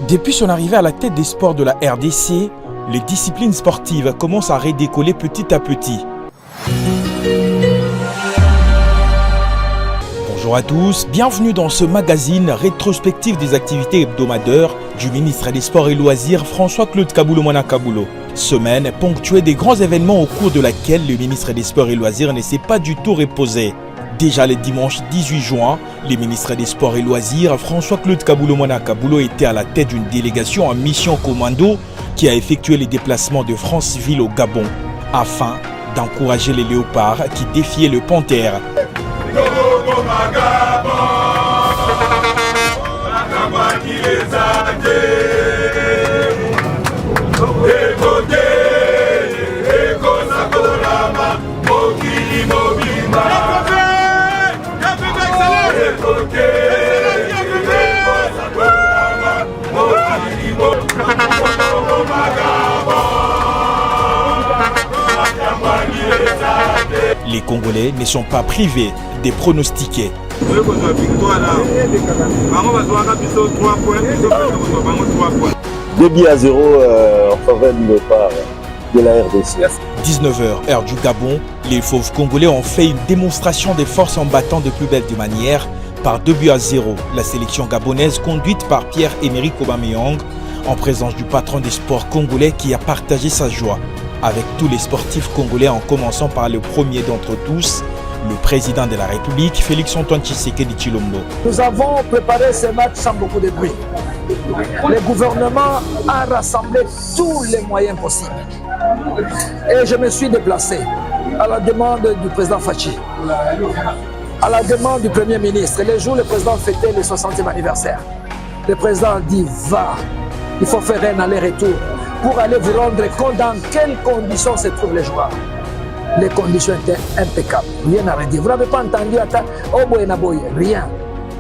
Depuis son arrivée à la tête des sports de la RDC, les disciplines sportives commencent à redécoller petit à petit. Bonjour à tous, bienvenue dans ce magazine rétrospectif des activités hebdomadaires du ministre des Sports et Loisirs François-Claude Kaboulo-Moana Kaboulo. Semaine ponctuée des grands événements au cours de laquelle le ministre des Sports et Loisirs ne s'est pas du tout reposé. Déjà le dimanche 18 juin, le ministre des Sports et Loisirs François-Claude Kaboulo-Moana Kaboulo était à la tête d'une délégation en mission commando qui a effectué les déplacements de Franceville au Gabon afin d'encourager les léopards qui défiaient le panthère. Les Congolais ne sont pas privés des pronostiqués. 2 buts à 0 en faveur du départ de la RDC. 19h, heure du Gabon, les fauves congolais ont fait une démonstration de force en battant de plus belle manière par 2 buts à 0. La sélection gabonaise conduite par Pierre-Emerick Aubameyang en présence du patron des sports congolais qui a partagé sa joie avec tous les sportifs congolais en commençant par le premier d'entre tous, le président de la République, Félix-Antoine Tshisekedi Tshilombo. Nous avons préparé ce match sans beaucoup de bruit. Le gouvernement a rassemblé tous les moyens possibles. Et je me suis déplacé à la demande du président Fachi, à la demande du Premier ministre. Et le jour où le président fêtait le 60e anniversaire, le président a dit « Va, il faut faire un aller-retour pour aller vous rendre compte dans quelles conditions se trouvent les joueurs. » Les conditions étaient impeccables, rien à redire. Vous n'avez pas entendu rien.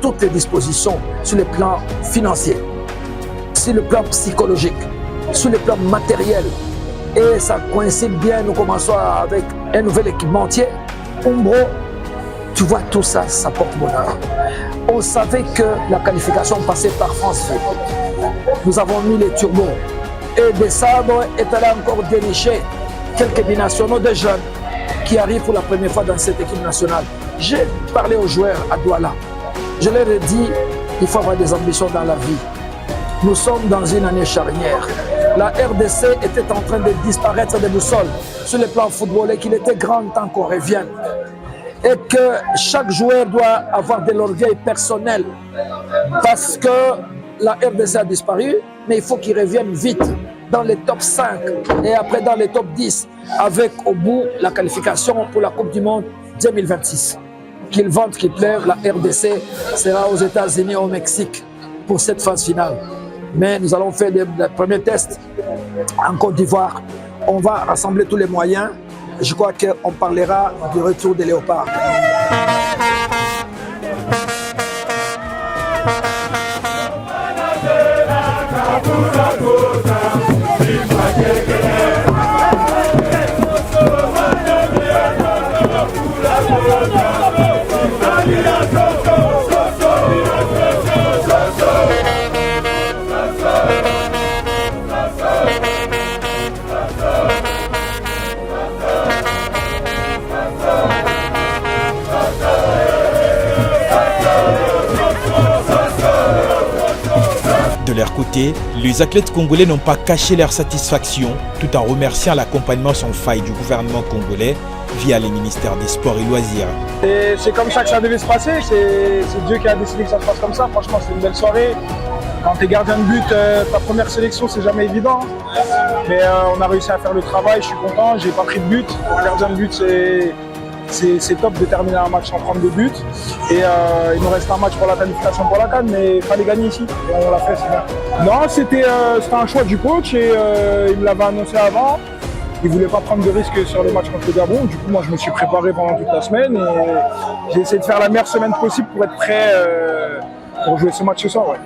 Toutes les dispositions sur le plan financier, sur le plan psychologique, sur le plan matériel. Et ça coïncide bien, nous commençons avec un nouvel équipementier. Umbro, tu vois, tout ça, ça porte bonheur. On savait que la qualification passait par Franceville. Nous avons mis les turbos. Et des sabres est allé encore dénicher quelques binationaux de jeunes qui arrivent pour la première fois dans cette équipe nationale. J'ai parlé aux joueurs à Douala. Je leur ai dit, il faut avoir des ambitions dans la vie. Nous sommes dans une année charnière. La RDC était en train de disparaître de boussole sur le plan football et qu'il était grand temps qu'on revienne. Et que chaque joueur doit avoir de l'orgueil personnel parce que la RDC a disparu, mais il faut qu'il revienne vite dans les top 5 et après dans les top 10 avec au bout la qualification pour la Coupe du Monde 2026. Qu'il vente, qu'il pleuve, la RDC sera aux États-Unis, au Mexique pour cette phase finale. Mais nous allons faire les premiers tests en Côte d'Ivoire. On va rassembler tous les moyens. Je crois qu'on parlera du retour des léopards. De leur côté, les athlètes congolais n'ont pas caché leur satisfaction tout en remerciant l'accompagnement sans faille du gouvernement congolais via les ministères des Sports et Loisirs. C'est comme ça que ça devait se passer, c'est Dieu qui a décidé que ça se passe comme ça. Franchement, c'est une belle soirée. Quand tu es gardien de but, ta première sélection, c'est jamais évident. Mais on a réussi à faire le travail, je suis content, j'ai pas pris de but. Pour un gardien de but, c'est top de terminer un match sans prendre de but. Et il nous reste un match pour la qualification pour la CAN, mais il fallait gagner ici. Et on l'a fait, c'est bien. Non, c'était un choix du coach et il me l'avait annoncé avant. Il ne voulait pas prendre de risques sur les matchs contre le Gabon. Du coup, moi, je me suis préparé pendant toute la semaine et j'ai essayé de faire la meilleure semaine possible pour être prêt pour jouer ce match ce soir. Ouais.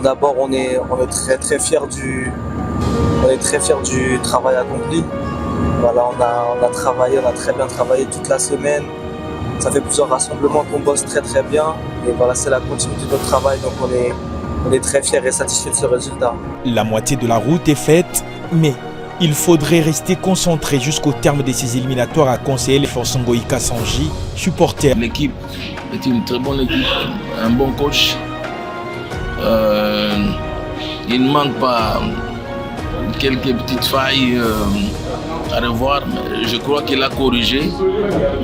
D'abord, on est très fiers du travail accompli. Voilà, on a travaillé, on a très bien travaillé toute la semaine. Ça fait plusieurs rassemblements qu'on bosse très bien. Et voilà, c'est la continuité de notre travail. Donc on est très fiers et satisfaits de ce résultat. La moitié de la route est faite, mais il faudrait rester concentré jusqu'au terme de ces éliminatoires, a conseillé les forces Ngoïka Sanji, supporter. L'équipe est une très bonne équipe, un bon coach. Il ne manque pas quelques petites failles à revoir, mais je crois qu'il a corrigé.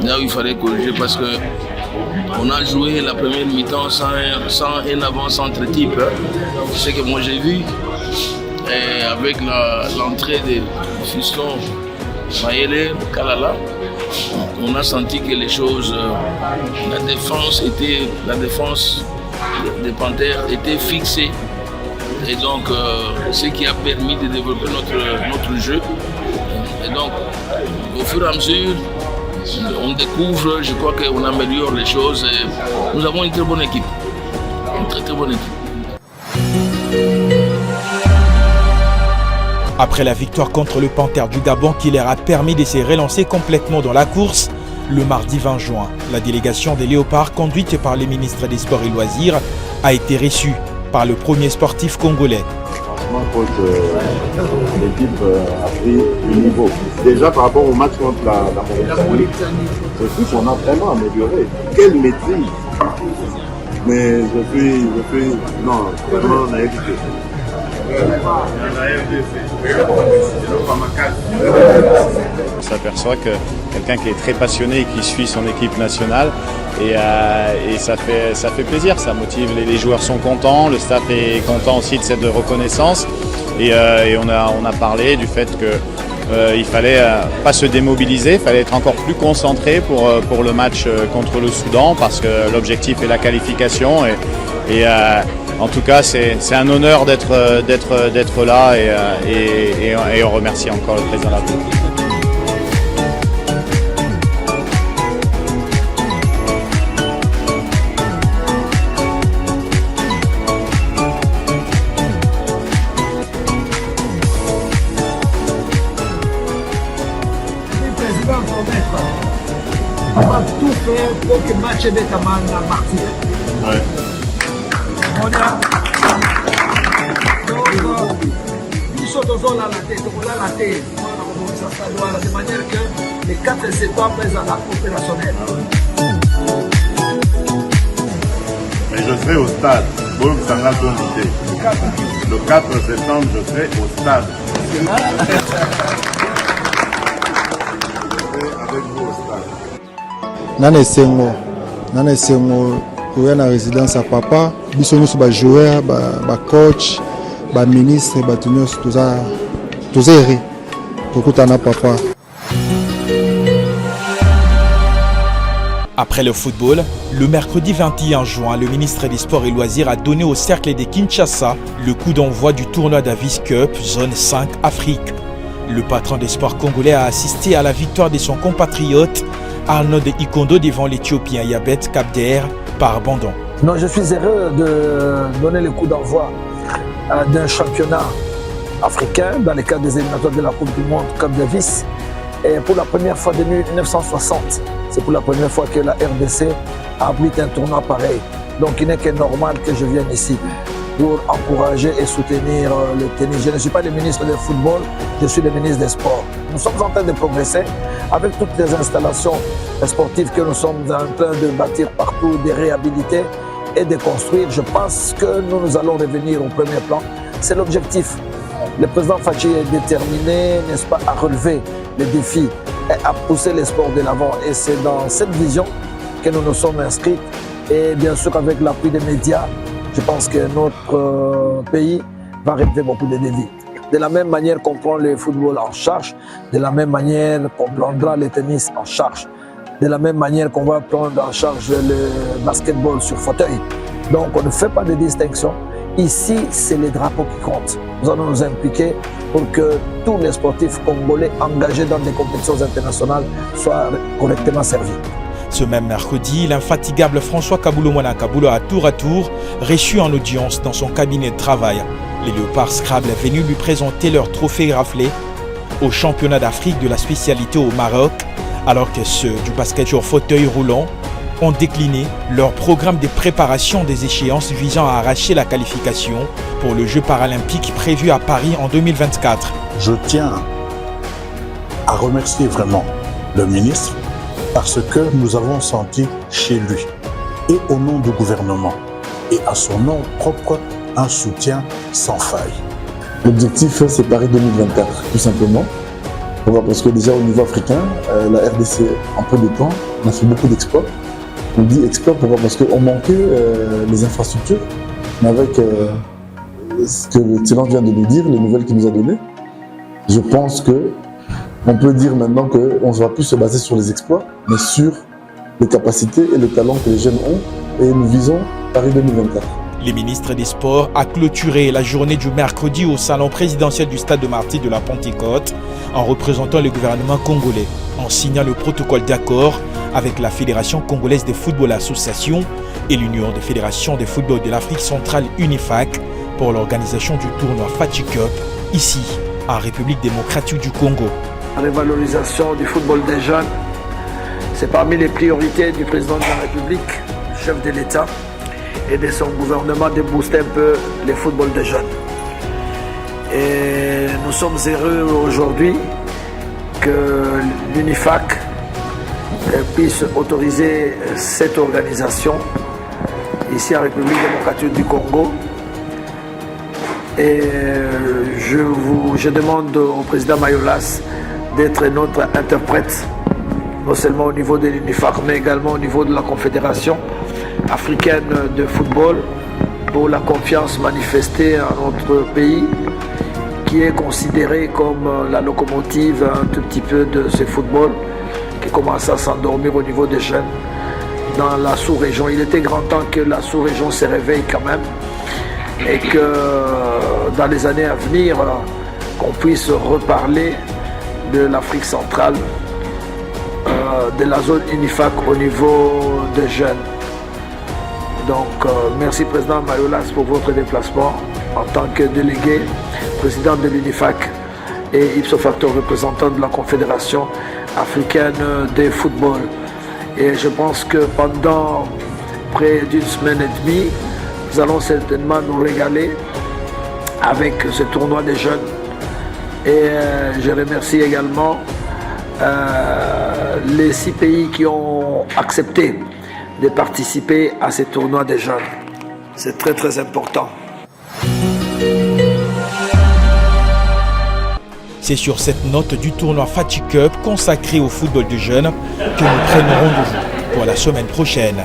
Là où il fallait corriger parce que on a joué la première mi-temps sans un avant-centre type. C'est ce que moi j'ai vu. Et avec l'entrée des fistons Mayele, Kalala, on a senti que les choses, la défense des Panthères était fixée. Et donc, ce qui a permis de développer notre jeu. Et donc, au fur et à mesure, on découvre, je crois qu'on améliore les choses. Et nous avons une très bonne équipe. Une très très bonne équipe. Après la victoire contre le Panthère du Gabon qui leur a permis de se relancer complètement dans la course, le mardi 20 juin, la délégation des Léopards, conduite par les ministres des Sports et Loisirs, a été reçue par le premier sportif congolais. Franchement, coach, l'équipe a pris du niveau. Déjà par rapport au match contre la Mauritanie, je trouve qu'on a vraiment amélioré. Quelle maîtrise! Mais je suis non, vraiment naïf. On s'aperçoit que quelqu'un qui est très passionné et qui suit son équipe nationale et ça fait plaisir, ça motive, les joueurs sont contents, le staff est content aussi de cette reconnaissance et on a parlé du fait que il fallait pas se démobiliser, il fallait être encore plus concentré pour le match contre le Soudan parce que l'objectif est la qualification et en tout cas, c'est un honneur d'être là et on remercie encore le président de la République. Président, on va tout faire pour que le match ait à Martinique. Ouais. On a de manière que les 4 septembre sont opérationnels. Mais je serai au stade. Le 4 septembre, je serai au stade. Je serai avec vous au stade. Nana Sengo, pour la résidence à papa, biso nous ba joueur, ba coach, ba ministre, ba tout ça erré. Pour papa. Après le football, le mercredi 21 juin, le ministre des Sports et Loisirs a donné au Cercle de Kinshasa le coup d'envoi du tournoi Davis Cup Zone 5 Afrique. Le patron des sports congolais a assisté à la victoire de son compatriote Arnaud de Ikondo devant l'Éthiopien Yabet Kabder par abandon. Non, je suis heureux de donner le coup d'envoi d'un championnat africain dans le cadre des éliminatoires de la Coupe du Monde Cup Davis. Et pour la première fois depuis 1960, c'est pour la première fois que la RDC abrite un tournoi pareil. Donc il n'est que normal que je vienne ici pour encourager et soutenir le tennis. Je ne suis pas le ministre du football, je suis le ministre des sports. Nous sommes en train de progresser avec toutes les installations sportives que nous sommes en train de bâtir partout, de réhabiliter et de construire. Je pense que nous allons revenir au premier plan. C'est l'objectif. Le président Fachi est déterminé, n'est-ce pas, à relever les défis et à pousser les sports de l'avant. Et c'est dans cette vision que nous nous sommes inscrits. Et bien sûr, avec l'appui des médias, je pense que notre pays va relever beaucoup de défis. De la même manière qu'on prend le football en charge, de la même manière qu'on prendra le tennis en charge, de la même manière qu'on va prendre en charge le basketball sur fauteuil. Donc on ne fait pas de distinction. Ici, c'est les drapeaux qui comptent. Nous allons nous impliquer pour que tous les sportifs congolais engagés dans des compétitions internationales soient correctement servis. Ce même mercredi, l'infatigable François Kaboulou Mwana Kaboulou a tour à tour reçu en audience dans son cabinet de travail. Les Léopards Scrabble est venu lui présenter leur trophée raflé au championnat d'Afrique de la spécialité au Maroc, alors que ceux du basket sur fauteuil roulant ont décliné leur programme de préparation des échéances visant à arracher la qualification pour le Jeux paralympiques prévu à Paris en 2024. Je tiens à remercier vraiment le ministre parce que nous avons senti chez lui et au nom du gouvernement et à son nom propre un soutien sans faille. L'objectif, c'est Paris 2024, tout simplement. Parce que déjà au niveau africain, la RDC, en peu de temps, on a fait beaucoup d'exploits. On dit exploits parce qu'on manquait les infrastructures, mais avec ce que l'excellence vient de nous dire, les nouvelles qu'il nous a données, je pense qu'on peut dire maintenant qu'on ne va plus se baser sur les exploits, mais sur les capacités et le talent que les jeunes ont, et nous visons Paris 2024. Le ministre des Sports a clôturé la journée du mercredi au salon présidentiel du stade de Martyrs de la Pentecôte en représentant le gouvernement congolais, en signant le protocole d'accord avec la Fédération congolaise de football association et l'Union des fédérations de football de l'Afrique centrale UNIFAC pour l'organisation du tournoi Fati Cup ici, en République démocratique du Congo. La révalorisation du football des jeunes, c'est parmi les priorités du président de la République, chef de l'État, et de son gouvernement de booster un peu le football des jeunes. Et nous sommes heureux aujourd'hui que l'UNIFAC puisse autoriser cette organisation ici en République démocratique du Congo. Et je demande au président Mayolas d'être notre interprète, non seulement au niveau de l'UNIFAC, mais également au niveau de la Confédération africaine de football, pour la confiance manifestée à notre pays, qui est considéré comme la locomotive un tout petit peu de ce football, qui commence à s'endormir au niveau des jeunes dans la sous-région. Il était grand temps que la sous-région se réveille quand même, et que dans les années à venir, qu'on puisse reparler de l'Afrique centrale, de la zone UNIFAC au niveau des jeunes. Donc, merci président Mayolas pour votre déplacement en tant que délégué, président de l'UNIFAC et ipso facto représentant de la Confédération africaine de football. Et je pense que pendant près d'une semaine et demie, nous allons certainement nous régaler avec ce tournoi des jeunes. Et je remercie également les 6 pays qui ont accepté de participer à ces tournois des jeunes. C'est très très important. C'est sur cette note du tournoi Fati Cup consacré au football de jeunes que nous prenons rendez-vous pour la semaine prochaine.